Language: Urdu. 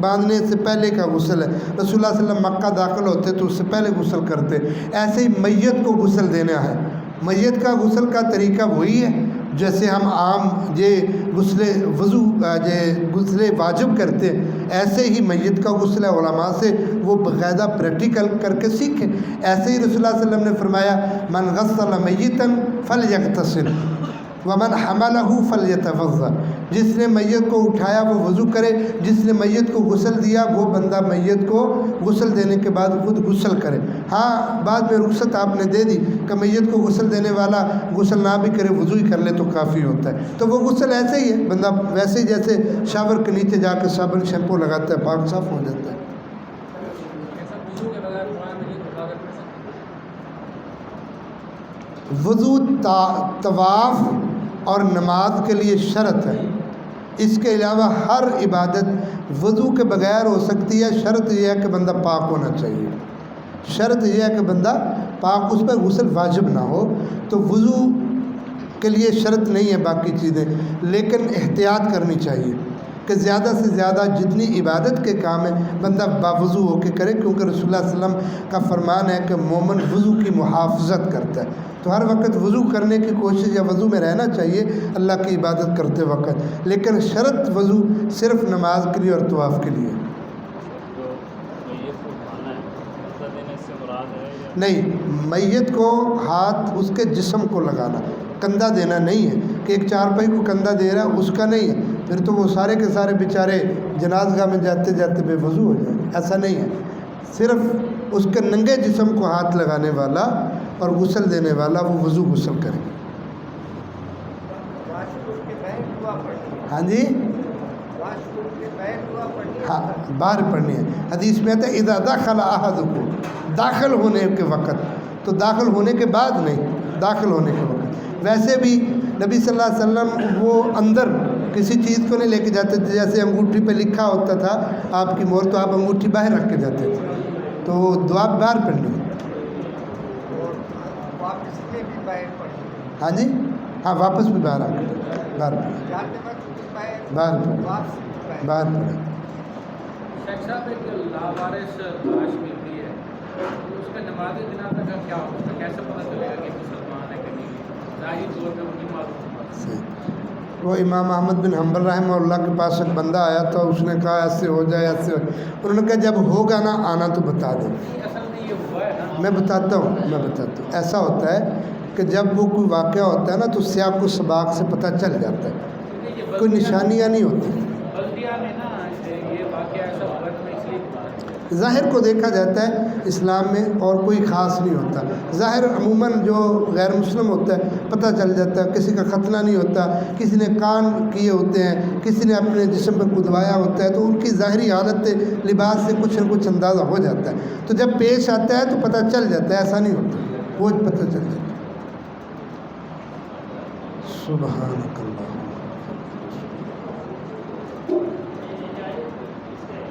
باندھنے سے پہلے کا غسل ہے۔ رسول اللہ صلی اللہ علیہ وسلم مکہ داخل ہوتے تو اس سے پہلے غسل کرتے۔ ایسے ہی میت کو غسل دینا ہے، میت کا غسل کا طریقہ وہی ہے جیسے ہم عام غسل واجب کرتے ہیں، ایسے ہی میت کا غسل ہے۔ علماء سے وہ باقاعدہ پریکٹیکل کر کے سیکھیں۔ ایسے ہی رسول اللہ صلی اللہ علیہ وسلم نے فرمایا من غسل میتا فلیغتسل ومن حملہ فلیتوضا، جس نے میت کو اٹھایا وہ وضو کرے، جس نے میت کو غسل دیا وہ بندہ میت کو غسل دینے کے بعد خود غسل کرے۔ ہاں بعد میں رخصت آپ نے دے دی کہ میت کو غسل دینے والا غسل نہ بھی کرے وضو ہی کر لے تو کافی ہوتا ہے، تو وہ غسل ایسے ہی ہے، بندہ ویسے ہی جیسے شاور کے نیچے جا کے صابن شیمپو لگاتا ہے پاک صاف ہو جاتا ہے۔ وضو طواف اور نماز کے لیے شرط ہے، اس کے علاوہ ہر عبادت وضو کے بغیر ہو سکتی ہے۔ شرط یہ ہے کہ بندہ پاک ہونا چاہیے، شرط یہ ہے کہ بندہ پاک، اس پہ غسل واجب نہ ہو۔ تو وضو کے لیے شرط نہیں ہے باقی چیزیں، لیکن احتیاط کرنی چاہیے کہ زیادہ سے زیادہ جتنی عبادت کے کام ہیں بندہ باوضو ہو کے کرے، کیونکہ رسول اللہ صلی اللہ علیہ وسلم کا فرمان ہے کہ مومن وضو کی محافظت کرتا ہے، تو ہر وقت وضو کرنے کی کوشش یا وضو میں رہنا چاہیے اللہ کی عبادت کرتے وقت، لیکن شرط وضو صرف نماز کے لیے اور طواف کے لیے نہیں۔ میت کو ہاتھ اس کے جسم کو لگانا، کندھا دینا نہیں ہے کہ ایک چارپائی کو کندھا دے رہا ہے، اس کا نہیں ہے، پھر تو وہ سارے کے سارے بیچارے جنازگاہ میں جاتے جاتے بے وضو ہو جائیں، ایسا نہیں ہے۔ صرف اس کے ننگے جسم کو ہاتھ لگانے والا اور غسل دینے والا وہ وضو غسل کرے۔ ہاں جی ہاں باہر پڑھنی ہے، حدیث میں آتا ہے اذا دخل احدکم، داخل ہونے کے وقت، تو داخل ہونے کے بعد نہیں، داخل ہونے کے وقت۔ ویسے بھی نبی صلی اللہ علیہ وسلم وہ اندر کسی چیز کو نہیں لے کے جاتے تھے، جیسے انگوٹھی پہ لکھا ہوتا تھا آپ کی مہر تو آپ انگوٹھی باہر رکھ کے جاتے تھے، تو دعا باہر پڑھنی ہے۔ ہاں جی ہاں واپس بھی باہر آ کے باہر باہر باہر پڑھے۔ شیخ صاحب ایک لاوارث لاش ملتی ہے، اس کا نماز جنازہ کا کیا ہوگا، کیسے پتہ چلے گا کہ مسلمان ہے کہ نہیں؟ ظاہری طور پہ ان کی معلوم۔ وہ امام احمد بن حنبل رحمہ اللہ کے پاس ایک بندہ آیا تھا، اس نے کہا ایسے ہو جائے ایسے ہو جائے، انہوں نے کہا جب ہوگا نا آنا تو بتا دیں۔ اصل میں یہ ہوا ہے نا، میں بتاتا ہوں ایسا ہوتا ہے کہ جب وہ کوئی واقعہ ہوتا ہے نا تو سیاق و سباق سے پتہ چل جاتا ہے، کوئی نشانیاں نہیں ہوتی۔ بلدیہ میں نا یہ واقعہ ایسا ہوا تو میں اس لیے ظاہر کو دیکھا جاتا ہے اسلام میں اور کوئی خاص نہیں ہوتا، ظاہر عموماً جو غیر مسلم ہوتا ہے پتہ چل جاتا ہے، کسی کا ختنہ نہیں ہوتا، کسی نے کان کیے ہوتے ہیں، کسی نے اپنے جسم پہ کدوایا ہوتا ہے، تو ان کی ظاہری حالت لباس سے کچھ نہ کچھ اندازہ ہو جاتا ہے، تو جب پیش آتا ہے تو پتہ چل جاتا ہے، ایسا نہیں ہوتا، وہ پتہ چل جاتا ہے۔ سبحانک اللہ